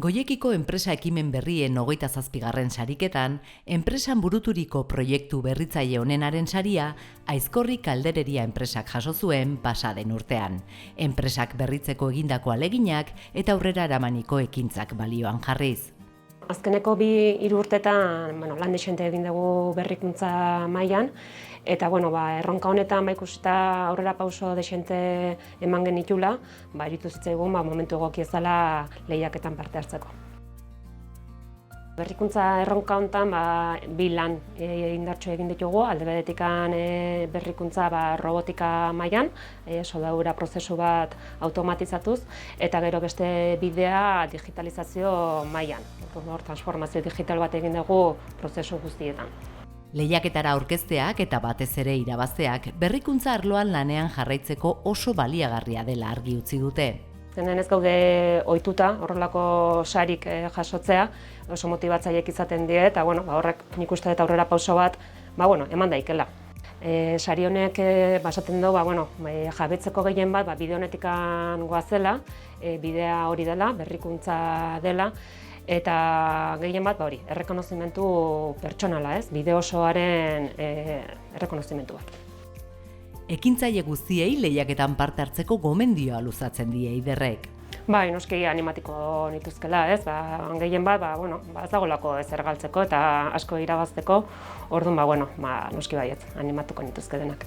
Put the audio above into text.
Goiekiko enpresa ekimen berrien 27. sariketan, enpresan buruturiko proiektu berritzaile onenaren saria Aizkorri Kaldereria enpresak jaso zuen pasa den urtean. Enpresak berritzeko egindako ahaleginak eta aurrera eramaniko ekintzak balioan jarriz. Azkeneko 2-3 urtetan lan dexente egin dugu berrikuntza mailan eta erronka honetan ikusita aurrera pauso dexente eman genitula, iruditu zitzaigun momentu egokia zela lehiaketan parte hartzeko. Berrikuntza erronka honetan 2 lan indartsu egin ditugu, alde batetik berrikuntza robotika mailan, soldadura prozesu bat automatizatuz, eta gero beste bidea digitalizazio mailan. Transformazio digital bat egin dugu prozesu guztietan. Lehiaketara aurkezteak eta batez ere irabazteak berrikuntza arloan lanean jarraitzeko oso baliagarria dela argi utzi dute. Ez gaude ohituta horrelako sarik jasotzea, oso motibatzaileak izaten die eta horrek nik uste dut aurrera pauso bat eman daikela. Sari honek esaten du jabetzeko gehien bat bide honetik goazela, bidea hori dela, berrikuntza dela, eta gehien bat errekonozimentu pertsonala, bide osoaren errekonozimentu bat. Ekintzaile guztiei lehiaketan parte hartzeko gomendioa luzatzen die Eiderrek. Noski animatiko nituzkela, gehien bat ez dagoelako ezer galtzeko eta asko irabazteko, orduan noski baietz animatuko nituzke denak.